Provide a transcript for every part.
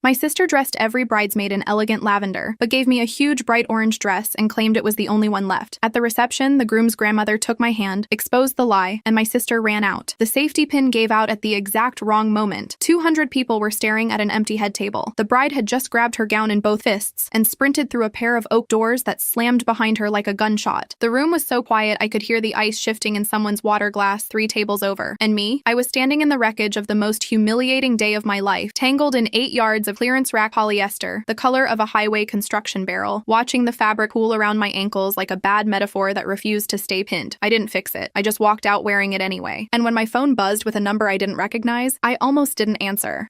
My sister dressed every bridesmaid in elegant lavender, but gave me a huge bright orange dress and claimed it was the only one left. At the reception, the groom's grandmother took my hand, exposed the lie, and my sister ran out. The safety pin gave out at the exact wrong moment. 200 people were staring at an empty head table. The bride had just grabbed her gown in both fists and sprinted through a pair of oak doors that slammed behind her like a gunshot. The room was so quiet I could hear the ice shifting in someone's water glass 3 tables over. And me? I was standing in the wreckage of the most humiliating day of my life, tangled in 8 yards of clearance rack polyester, the color of a highway construction barrel, watching the fabric pool around my ankles like a bad metaphor that refused to stay pinned. I didn't fix it. I just walked out wearing it anyway. And when my phone buzzed with a number I didn't recognize, I almost didn't answer.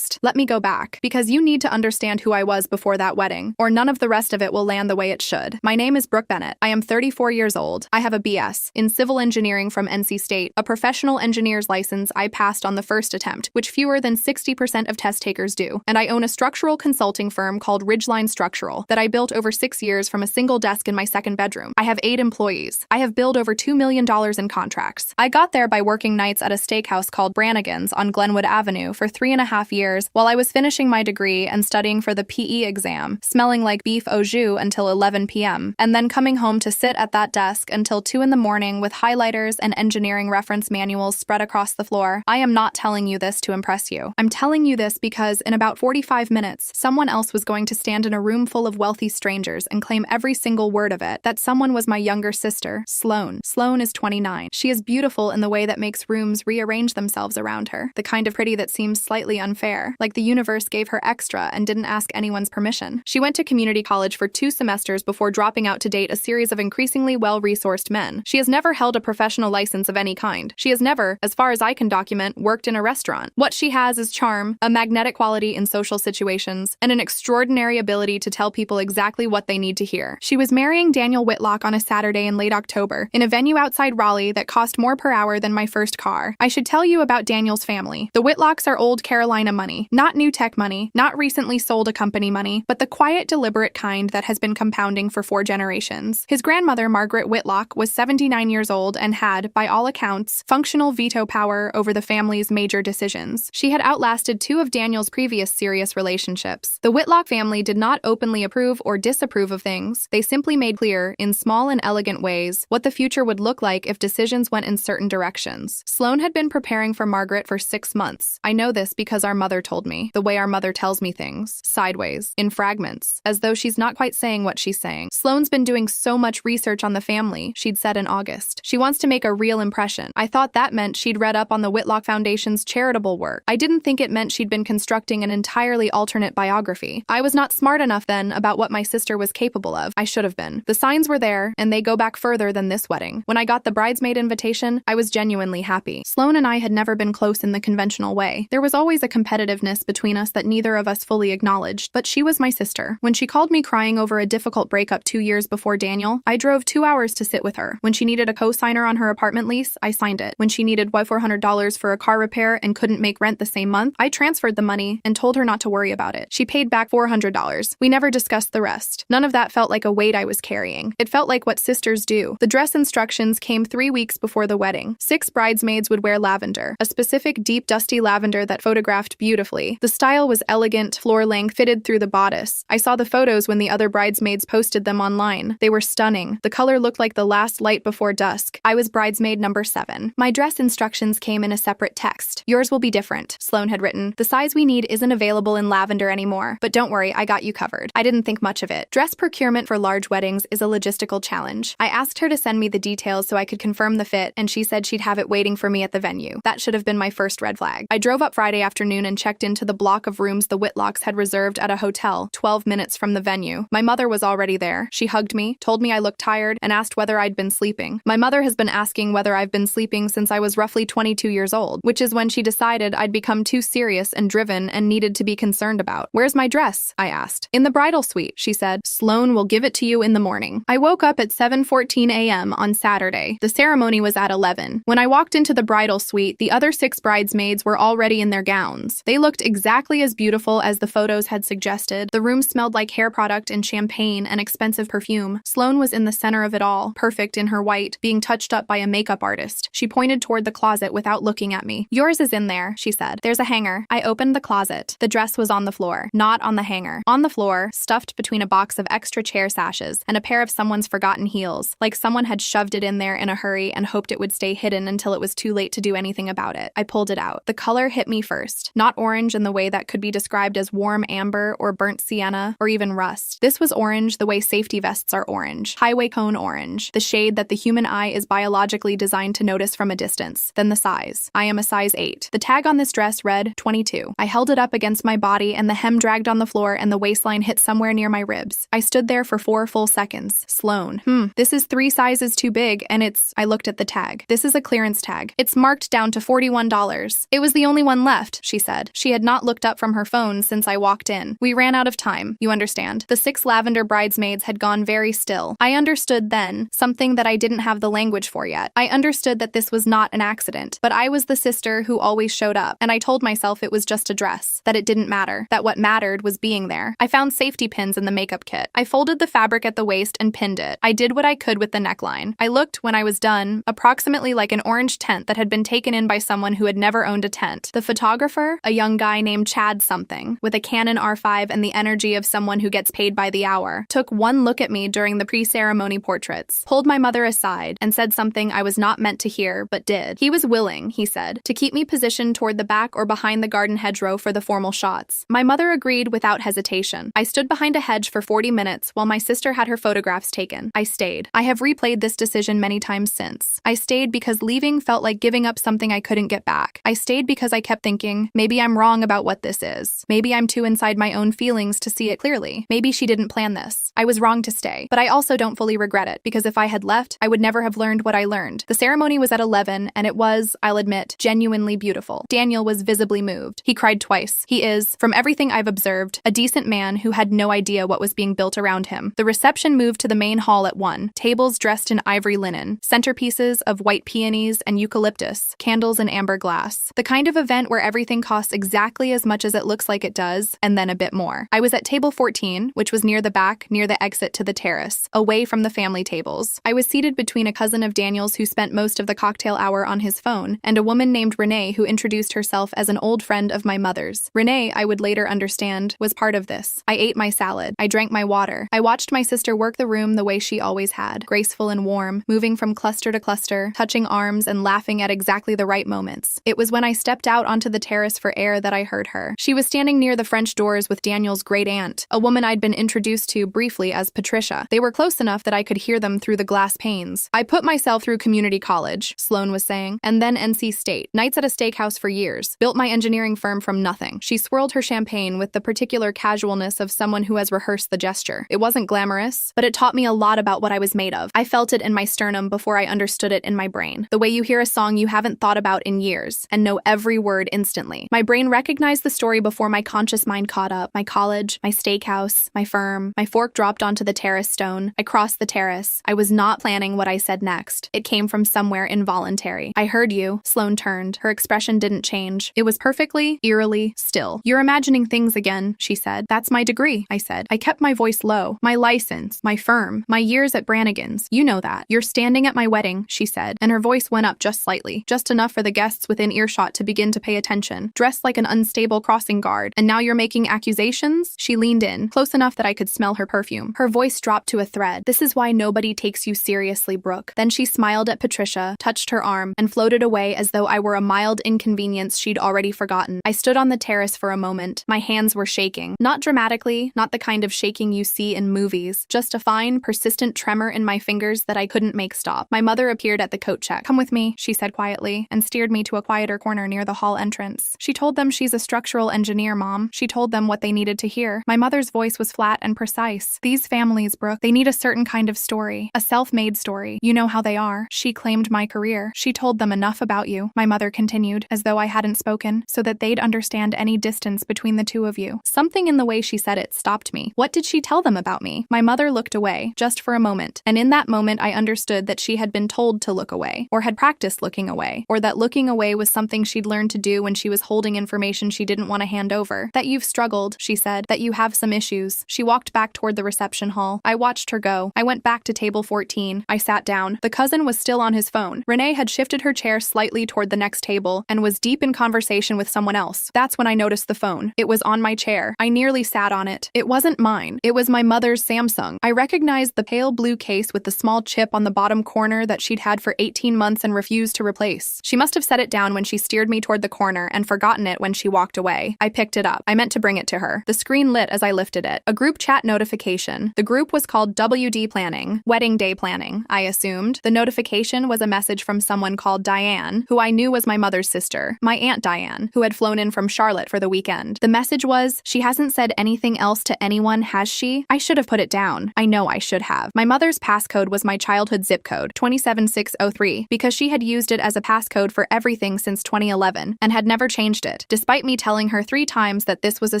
Let me go back, because you need to understand who I was before that wedding, or none of the rest of it will land the way it should. My name is Brooke Bennett. I am 34 years old. I have a BS in civil engineering from NC State, a professional engineer's license I passed on the first attempt, which fewer than 60% of test takers do, and I own a structural consulting firm called Ridgeline Structural that I built over 6 years from a single desk in my second bedroom. I have 8 employees. I have billed over $2 million in contracts. I got there by working nights at a steakhouse called Brannigan's on Glenwood Avenue for 3.5 years while I was finishing my degree and studying for the PE exam, smelling like beef au jus until 11 p.m., and then coming home to sit at that desk until 2 in the morning with highlighters and engineering reference manuals spread across the floor. I am not telling you this to impress you. I'm telling you this because in about 45 minutes, someone else was going to stand in a room full of wealthy strangers and claim every single word of it. That someone was my younger sister, Sloane. Sloane is 29. She is beautiful in the way that makes rooms rearrange themselves around her, the kind of pretty that seems slightly unfair, like the universe gave her extra and didn't ask anyone's permission. She went to community college for 2 semesters before dropping out to date a series of increasingly well-resourced men. She has never held a professional license of any kind. She has never, as far as I can document, worked in a restaurant. What she has is charm, a magnetic quality in social situations, and an extraordinary ability to tell people exactly what they need to hear. She was marrying Daniel Whitlock on a Saturday in late October, in a venue outside Raleigh that cost more per hour than my first car. I should tell you about Daniel's family. The Whitlocks are old Carolina money, not new tech money, not recently sold a company money, but the quiet, deliberate kind that has been compounding for 4 generations. His grandmother, Margaret Whitlock, was 79 years old and had, by all accounts, functional veto power over the family's major decisions. She had outlasted 2 of Daniel's previous serious relationships. The Whitlock family did not openly approve or disapprove of things. They simply made clear, in small and elegant ways, what the future would look like if decisions went in certain directions. Sloane had been preparing for Margaret for 6 months. I know this because our mother told me, the way our mother tells me things, sideways, in fragments, as though she's not quite saying what she's saying. Sloane's been doing so much research on the family, she'd said in August. She wants to make a real impression. I thought that meant she'd read up on the Whitlock Foundation's charitable work. I didn't think it meant she'd been constructing an entirely alternate biography. I was not smart enough then about what my sister was capable of. I should have been. The signs were there, and they go back further than this wedding. When I got the bridesmaid invitation, I was genuinely happy. Sloane and I had never been close in the conventional way. There was always a competitiveness between us that neither of us fully acknowledged, but she was my sister. When she called me crying over a difficult breakup 2 years before Daniel, I drove 2 hours to sit with her. When she needed a co-signer on her apartment lease, I signed it. When she needed $400 for a car repair and couldn't make rent the same month, I transferred the money and told her not to worry about it. She paid back $400. We never discussed the rest. None of that felt like a weight I was carrying. It felt like what sisters do. The dress instructions came 3 weeks before the wedding. 6 bridesmaids would wear lavender, a specific deep, dusty lavender that photographed beautifully. The style was elegant, floor-length, fitted through the bodice. I saw the photos when the other bridesmaids posted them online. They were stunning. The color looked like the last light before dusk. I was bridesmaid number 7. My dress instructions came in a separate text. Yours will be different, Sloane had written. The size we need isn't available in lavender anymore, but don't worry, I got you covered. I didn't think much of it. Dress procurement for large weddings is a logistical challenge. I asked her to send me the details so I could confirm the fit, and she said she'd have it waiting for me at the venue. That should have been my first red flag. I drove up Friday afternoon and checked into the block of rooms the Whitlocks had reserved at a hotel 12 minutes from the venue. My mother was already there. She hugged me, told me I looked tired, and asked whether I'd been sleeping. My mother has been asking whether I've been sleeping since I was roughly 22 years old, which is when she decided I'd become too serious and driven and needed to be concerned about. Where's my dress? I asked. In the bridal suite, she said. Sloane will give it to you in the morning. I woke up at 7:14 a.m. on Saturday. The ceremony was at 11. When I walked into the bridal suite, the other 6 bridesmaids were already in their gowns. They looked exactly as beautiful as the photos had suggested. The room smelled like hair product and champagne and expensive perfume. Sloane was in the center of it all, perfect in her white, being touched up by a makeup artist. She pointed toward the closet without looking at me. Yours is in there, she said. There's a hanger. I opened the closet. moment. The dress was on the floor, not on the hanger. On the floor, stuffed between a box of extra chair sashes and a pair of someone's forgotten heels, like someone had shoved it in there in a hurry and hoped it would stay hidden until it was too late to do anything about it. I pulled it out. The color hit me first. Not orange in the way that could be described as warm amber or burnt sienna or even rust. This was orange the way safety vests are orange. Highway cone orange. The shade that the human eye is biologically designed to notice from a distance. Then the size. I am a size 8. The tag on this dress read 22. I held it up against my body and the hem dragged on the floor and the waistline hit somewhere near my ribs. I stood there for 4 full seconds. Sloan. This is 3 sizes too big and I looked at the tag. This is a clearance tag. It's marked down to $41. It was the only one left, she said. She had not looked up from her phone since I walked in. We ran out of time, you understand. The 6 lavender bridesmaids had gone very still. I understood then, something that I didn't have the language for yet. I understood that this was not an accident, but I was the sister who always showed up, and I told myself it was just a dress, that it didn't matter, that what mattered was being there. I found safety pins in the makeup kit. I folded the fabric at the waist and pinned it. I did what I could with the neckline. I looked, when I was done, approximately like an orange tent that had been taken in by someone who had never owned a tent. The photographer, a young guy named Chad something, with a Canon R5 and the energy of someone who gets paid by the hour, took one look at me during the pre-ceremony portraits, pulled my mother aside, and said something I was not meant to hear, but did. He was willing, he said, to keep me positioned toward the back or behind the garden hedgerow for the formal shots. My mother agreed without hesitation. I stood behind a hedge for 40 minutes while my sister had her photographs taken. I stayed. I have replayed this decision many times since. I stayed because leaving felt like giving up something I couldn't get back. I stayed because I kept thinking, maybe I'm wrong about what this is. Maybe I'm too inside my own feelings to see it clearly. Maybe she didn't plan this. I was wrong to stay, but I also don't fully regret it, because if I had left, I would never have learned what I learned. The ceremony was at 11, and it was, I'll admit, genuinely beautiful. Daniel was visibly moved. He cried twice. He is, from everything I've observed, a decent man who had no idea what was being built around him. The reception moved to the main hall at 1. Tables dressed in ivory linen, centerpieces of white peonies and eucalyptus, candles in amber glass. The kind of event where everything costs exactly as much as it looks like it does, and then a bit more. I was at table 14, which was near the back, near the exit to the terrace, away from the family tables. I was seated between a cousin of Daniel's who spent most of the cocktail hour on his phone, and a woman named Renee who introduced herself as an old friend of my mother's. Renee, I would later understand, was part of this. I ate my salad. I drank my water. I watched my sister work the room the way she always had, graceful and warm, moving from cluster to cluster, touching arms and laughing at exactly the right moments. It was when I stepped out onto the terrace for air that I heard her. She was standing near the French doors with Daniel's great aunt, a woman I'd been introduced to briefly as Patricia. They were close enough that I could hear them through the glass panes. I put myself through community college, Sloan was saying, and then NC State. Nights at a steakhouse for years. Built my engineering firm from nothing. She swirled her champagne with the particular casualness of someone who has rehearsed the gesture. It wasn't glamorous, but it taught me a lot about what I was made of. I felt it in my sternum before I understood it in my brain. The way you hear a song you haven't thought about in years, and know every word instantly. My brain recognized the story before my conscious mind caught up. My college, my steakhouse, my firm. My fork dropped onto the terrace stone. I crossed the terrace. I was not planning what I said next. It came from somewhere involuntary. I heard you. Sloan turned. Her expression didn't change. It was perfectly, eerily still. You're imagining things again, she said. That's my degree, I said. I kept my voice low. My license, my firm, my years at Brannigan's. You know that. You're standing at my wedding, she said, and her voice went up just slightly, just enough for the guests within earshot to begin to pay attention, dressed like an unstable crossing guard. And now you're making accusations? She leaned in, close enough that I could smell her perfume. Her voice dropped to a thread. This is why nobody takes you seriously, Brooke. Then she smiled at Patricia, touched her arm, and floated away as though I were a mild inconvenience she'd already forgotten. I stood on the terrace for a moment. My hands were shaking. Not dramatically, not the kind of shaking you see in movies, just a fine, persistent tremor in my fingers that I couldn't make stop. My mother appeared at the coat check. Come with me, she said quietly, and steered me to a quieter corner near the hall entrance. She told them she's a structural engineer, Mom. She told them what they needed to hear. My mother's voice was flat and precise. These families, Brooke, they need a certain kind of story. A self-made story. You know how they are. She claimed my career. She told them enough about you, my mother continued, as though I hadn't spoken, so that they'd understand any distance between the two of you. Something in the way she said it stopped me. What did she tell them about me? My mother looked away, just for a moment, and in that moment I understood that she had been told to look away, or had practiced looking away, or that looking away was something she'd learned to do when she was holding information she didn't want to hand over. That you've struggled, she said, that you have some issues. She walked back toward the reception hall. I watched her go. I went back to table 14. I sat down. The cousin was still on his phone. Renee had shifted her chair slightly toward the next table and was deep in conversation with someone else. That's when I noticed noticed the phone. It was on my chair. I nearly sat on it. It wasn't mine. It was my mother's Samsung. I recognized the pale blue case with the small chip on the bottom corner that she'd had for 18 months and refused to replace. She must have set it down when she steered me toward the corner and forgotten it when she walked away. I picked it up. I meant to bring it to her. The screen lit as I lifted it. A group chat notification. The group was called WD Planning. Wedding Day Planning, I assumed. The notification was a message from someone called Diane, who I knew was my mother's sister, my Aunt Diane, who had flown in from Charlotte for the weekend. The message was, "She hasn't said anything else to anyone, has she?" I should have put it down. I know I should have. My mother's passcode was my childhood zip code, 27603, because she had used it as a passcode for everything since 2011 and had never changed it, despite me telling her 3 times that this was a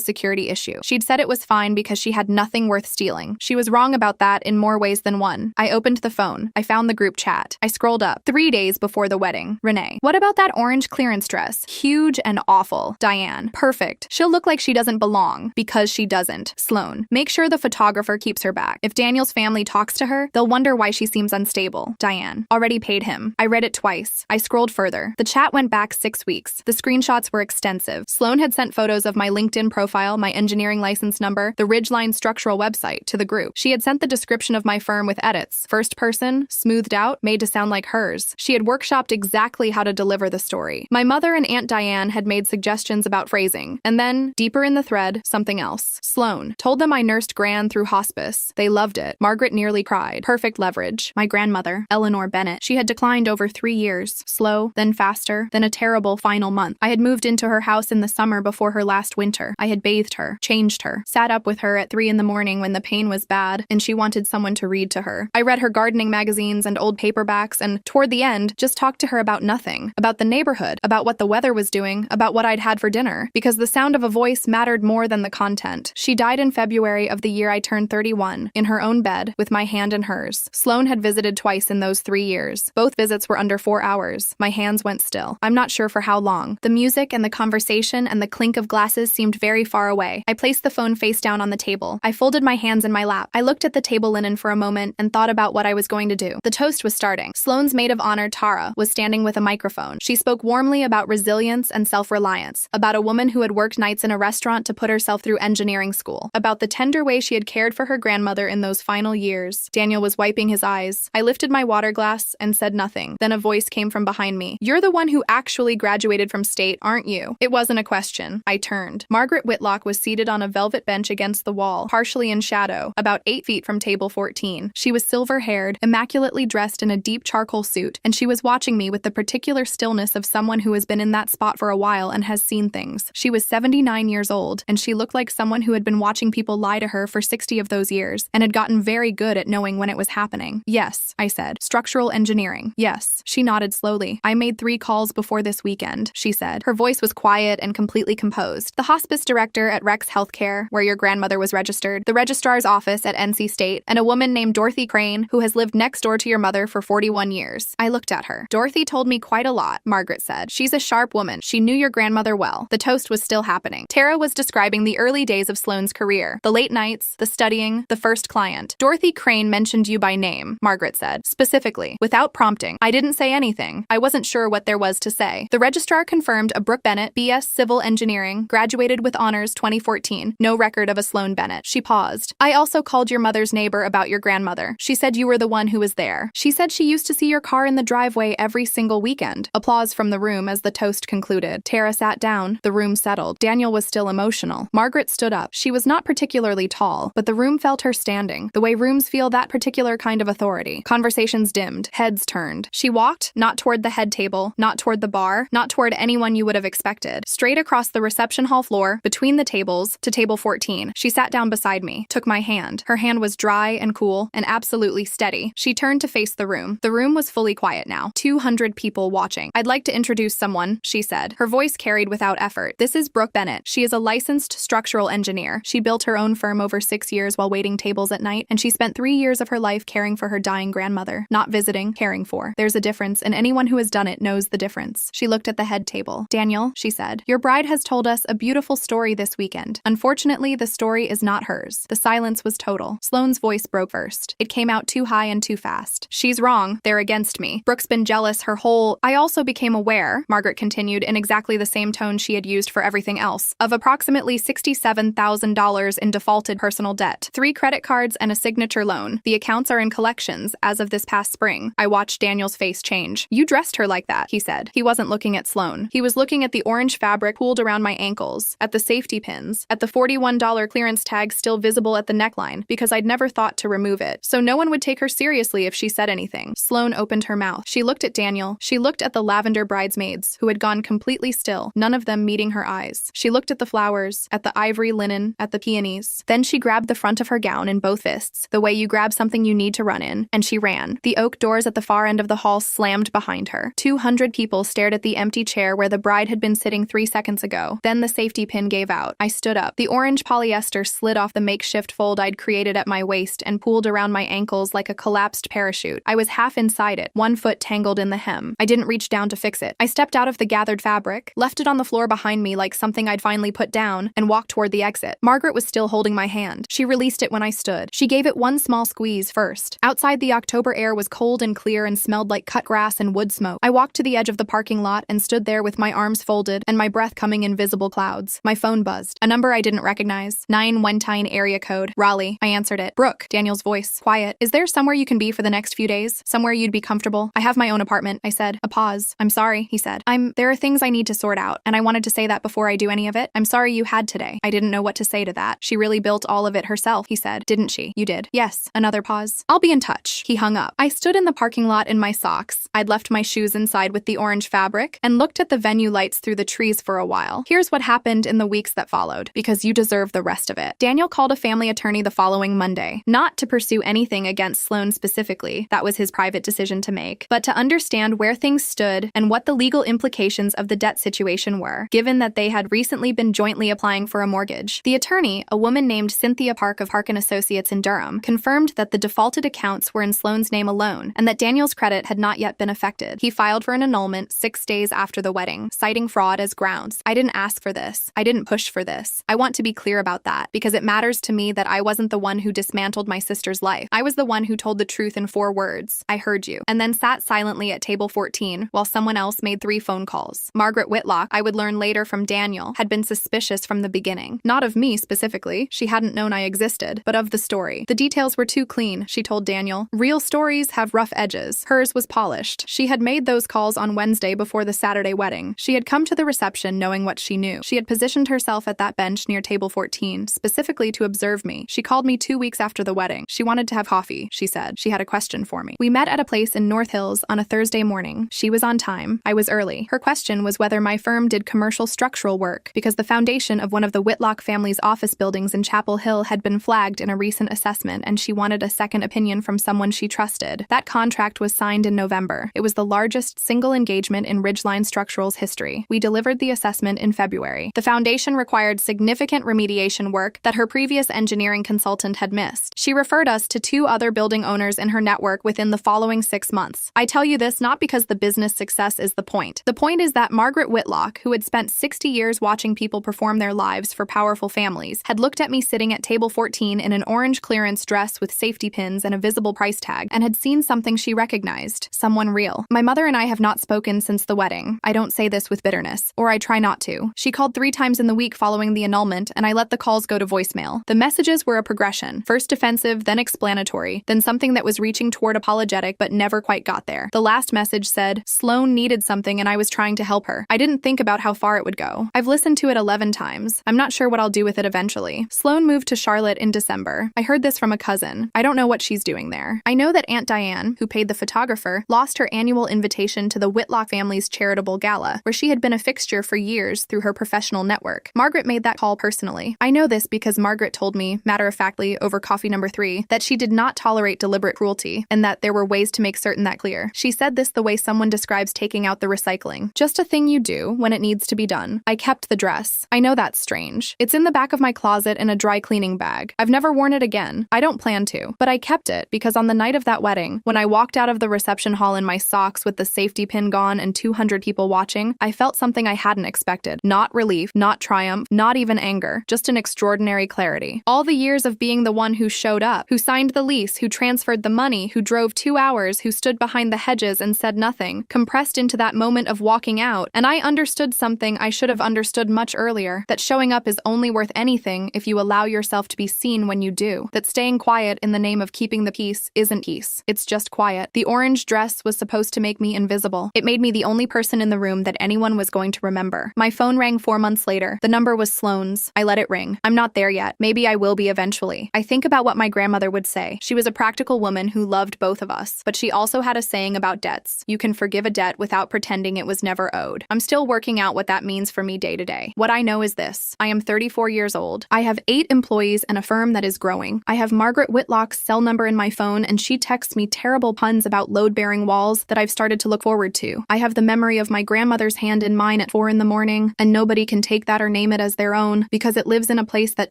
security issue. She'd said it was fine because she had nothing worth stealing. She was wrong about that in more ways than one. I opened the phone. I found the group chat. I scrolled up. 3 days before the wedding. Renee. What about that orange clearance dress? Huge and awful. Diane. Perfect. She'll look like she doesn't belong. Because she doesn't. Sloan. Make sure the photographer keeps her back. If Daniel's family talks to her, they'll wonder why she seems unstable. Diane. Already paid him. I read it twice. I scrolled further. The chat went back 6 weeks. The screenshots were extensive. Sloan had sent photos of my LinkedIn profile, my engineering license number, the Ridgeline Structural website, to the group. She had sent the description of my firm with edits. First person, smoothed out, made to sound like hers. She had workshopped exactly how to deliver the story. My mother and Aunt Diane had made suggestions about phrasing. And then, deeper in the thread, something else. Sloan. Told them I nursed Gran through hospice. They loved it. Margaret nearly cried. Perfect leverage. My grandmother, Eleanor Bennett. She had declined over 3 years. Slow, then faster, then a terrible final month. I had moved into her house in the summer before her last winter. I had bathed her, changed her, sat up with her at 3 in the morning when the pain was bad and she wanted someone to read to her. I read her gardening magazines and old paperbacks and, toward the end, just talked to her about nothing. About the neighborhood, about what the weather was doing, about what I'd had for dinner. Because the sound of a voice mattered more than the content. She died in February of the year I turned 31, in her own bed, with my hand in hers. Sloan had visited twice in those 3 years. Both visits were under 4 hours. My hands went still. I'm not sure for how long. The music and the conversation and the clink of glasses seemed very far away. I placed the phone face down on the table. I folded my hands in my lap. I looked at the table linen for a moment and thought about what I was going to do. The toast was starting. Sloan's maid of honor, Tara, was standing with a microphone. She spoke warmly about resilience and self-reliance, about a woman who had worked nights in a restaurant to put herself through engineering school, about the tender way she had cared for her grandmother in those final years. Daniel was wiping his eyes. I lifted my water glass and said nothing. Then a voice came from behind me. "You're the one who actually graduated from state, aren't you?" It wasn't a question. I turned. Margaret Whitlock was seated on a velvet bench against the wall, partially in shadow, about 8 feet from table 14. She was silver-haired, immaculately dressed in a deep charcoal suit, and she was watching me with the particular stillness of someone who has been in that spot for a while and has seen things. She was 79 years old, and she looked like someone who had been watching people lie to her for 60 of those years, and had gotten very good at knowing when it was happening. "Yes," I said. "Structural engineering." "Yes." She nodded slowly. "I made 3 calls before this weekend," she said. Her voice was quiet and completely composed. "The hospice director at Rex Healthcare, where your grandmother was registered, the registrar's office at NC State, and a woman named Dorothy Crane, who has lived next door to your mother for 41 years. I looked at her. "Dorothy told me quite a lot," Margaret said. "She's a sharp woman. She knew your grandmother well." The toast was still happening. Tara was describing the early days of Sloan's career. The late nights, the studying, the first client. "Dorothy Crane mentioned you by name," Margaret said, specifically, without prompting. I didn't say anything. I wasn't sure what there was to say. The registrar confirmed a Brooke Bennett, BS Civil Engineering, graduated with honors 2014. No record of a Sloan Bennett. She paused. "I also called your mother's neighbor about your grandmother. She said you were the one who was there. She said she used to see your car in the driveway every single weekend." Applause from the room as the toast concluded. Tara sat down. The room settled. Daniel was still emotional. Margaret stood up. She was not particularly tall, but the room felt her standing, the way rooms feel that particular kind of authority. Conversations dimmed. Heads turned. She walked, not toward the head table, not toward the bar, not toward anyone you would have expected. Straight across the reception hall floor, between the tables, to table 14. She sat down beside me, took my hand. Her hand was dry and cool and absolutely steady. She turned to face the room. The room was fully quiet now. 200 people watching. "I'd like to introduce someone," she said. Her voice carried without effort. "This is Brooke Bennett. She is a licensed structural engineer. She built her own firm over 6 years while waiting tables at night, and she spent 3 years of her life caring for her dying grandmother. Not visiting, caring for. There's a difference, and anyone who has done it knows the difference." She looked at the head table. "Daniel," she said, "your bride has told us a beautiful story this weekend. Unfortunately, the story is not hers." The silence was total. Sloan's voice broke first. It came out too high and too fast. "She's wrong. They're against me. Brooke's been jealous her whole—" "I also became aware," Margaret continued in exactly the same tone she had used for everything else, of approximately $67,000 in defaulted personal debt, 3 credit cards, and a signature loan. The accounts are in collections as of this past spring. I watched Daniel's face change. You dressed her like that, he said. He wasn't looking at Sloan. He was looking at the orange fabric pooled around my ankles, at the safety pins, at the $41 clearance tag still visible at the neckline, because I'd never thought to remove it. So no one would take her seriously if she said anything. Sloan opened her mouth. She looked at Daniel. She looked at the lavender bridesmaids, who had gone completely still, none of them meeting her eyes. She looked at the flowers, at the ivory linen, at the peonies. Then she grabbed the front of her gown in both fists, the way you grab something you need to run in, and she ran. The oak doors at the far end of the hall slammed behind her. 200 people stared at the empty chair where the bride had been sitting 3 seconds ago. Then the safety pin gave out. I stood up. The orange polyester slid off the makeshift fold I'd created at my waist and pooled around my ankles like a collapsed parachute. I was half inside it, one foot tangled in the hem. I didn't reach down to fix it. I stepped out of the gathered fabric, left it on the floor behind me like something I'd finally put down, and walked toward the exit. Margaret was still holding my hand. She released it when I stood. She gave it one small squeeze first. Outside, the October air was cold and clear and smelled like cut grass and wood smoke. I walked to the edge of the parking lot and stood there with my arms folded and my breath coming in visible clouds. My phone buzzed. A number I didn't recognize. 919 area code. Raleigh. I answered it. Brooke. Daniel's voice. Quiet. Is there somewhere you can be for the next few days? Somewhere you'd be comfortable? I have my own apartment, I said. A pause. I'm sorry, he said. There are things I need to sort out, and I wanted to say that before I do any of it. I'm sorry you had today. I didn't know what to say to that. She really built all of it herself, he said. Didn't she? You did. Yes. Another pause. I'll be in touch. He hung up. I stood in the parking lot in my socks. I'd left my shoes inside with the orange fabric and looked at the venue lights through the trees for a while. Here's what happened in the weeks that followed, because you deserve the rest of it. Daniel called a family attorney the following Monday, not to pursue anything against Sloan specifically, that was his private decision to make, but to understand where things stood and what the legal implications of the debt situation were, given that they had recently been jointly applying for a mortgage. The attorney, a woman named Cynthia Park of Harkin Associates in Durham, confirmed that the defaulted accounts were in Sloan's name alone and that Daniel's credit had not yet been affected. He filed for an annulment 6 days after the wedding, citing fraud as grounds. I didn't ask for this. I didn't push for this. I want to be clear about that, because it matters to me that I wasn't the one who dismantled my sister's life. I was the one who told the truth in 4 words. I heard you. And then sat silently at table 14 while someone else made 3 phone calls. Margaret Whitlock, I would learn later from Daniel, had been suspicious from the beginning. Not of me specifically. She hadn't known I existed, but of the story. The details were too clean, she told Daniel. Real stories have rough edges. Hers was polished. She had made those calls on Wednesday before the Saturday wedding. She had come to the reception knowing what she knew. She had positioned herself at that bench near table 14, specifically to observe me. She called me 2 weeks after the wedding. She wanted to have coffee, she said. She had a question for me. We met at a place in North Hills on a Thursday morning. She was on time. I was early. Her question was whether my firm did commercial structural work, because the foundation of one of the Whitlock family's office buildings in Chapel Hill had been flagged in a recent assessment, and she wanted a second opinion from someone she trusted. That contract was signed in November. It was the largest single engagement in Ridgeline Structural's history. We delivered the assessment in February. The foundation required significant remediation work that her previous engineering consultant had missed. She referred us to 2 other building owners in her network within the following 6 months. I tell you this not because the business success is the point. The point is that Margaret Whitlock, who had spent 60 years watching people perform their lives for powerful families, had looked at me sitting at table 14 in an orange clearance dress with safety pins and a visible price tag, and had seen something she recognized, someone real. My mother and I have not spoken since the wedding. I don't say this with bitterness, or I try not to. She called 3 times in the week following the annulment, and I let the calls go to voicemail. The messages were a progression, first defensive, then explanatory, then something that was reaching toward apologetic but never quite got there. The last message said, Sloan needed something and I was trying to help her. I didn't think about how far it would go. I've listened to it 11 times. I'm not sure what I'll do with it eventually. Sloan moved to Charlotte in December. I heard this from a cousin. I don't know what she's doing there. I know that Aunt Diane, who paid the photographer, lost her annual invitation to the Whitlock family's charitable gala, where she had been a fixture for years through her professional network. Margaret made that call personally. I know this because Margaret told me, matter-of-factly, over coffee number 3, that she did not tolerate deliberate cruelty, and that there were ways to make certain that clear. She said this the way someone describes taking out the recycling. Just a thing you do when it needs to be done. I kept the dress. I know that's strange. It's in the back of my closet in a dry cleaning bag. I've never worn it again. I don't plan to. But I kept it because on the night of that wedding, when I walked out of the reception hall in my socks with the safety pin gone and 200 people watching, I felt something I hadn't expected. Not relief, not triumph, not even anger, just an extraordinary clarity. All the years of being the one who showed up, who signed the lease, who transferred the money, who drove 2 hours, who stood behind the hedges and said nothing, compressed into that moment of walking out, and I understood something I should should have understood much earlier that showing up is only worth anything if you allow yourself to be seen when you do. That staying quiet in the name of keeping the peace isn't peace. It's just quiet. The orange dress was supposed to make me invisible. It made me the only person in the room that anyone was going to remember. My phone rang 4 months later. The number was Sloane's. I let it ring. I'm not there yet. Maybe I will be eventually. I think about what my grandmother would say. She was a practical woman who loved both of us, but she also had a saying about debts. You can forgive a debt without pretending it was never owed. I'm still working out what that means for me day to day. What I know is this. I am 34 years old. I have 8 employees and a firm that is growing. I have Margaret Whitlock's cell number in my phone, and she texts me terrible puns about load-bearing walls that I've started to look forward to. I have the memory of my grandmother's hand in mine at 4 in the morning, and nobody can take that or name it as their own because it lives in a place that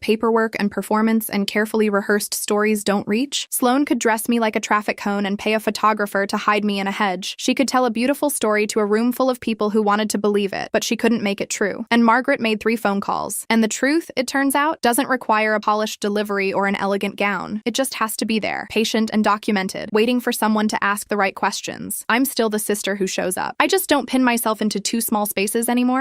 paperwork and performance and carefully rehearsed stories don't reach. Sloane could dress me like a traffic cone and pay a photographer to hide me in a hedge. She could tell a beautiful story to a room full of people who wanted to believe it, but she couldn't make it true. And Margaret made 3 phone calls. And the truth, it turns out, doesn't require a polished delivery or an elegant gown. It just has to be there, patient and documented, waiting for someone to ask the right questions. I'm still the sister who shows up. I just don't pin myself into 2 small spaces anymore.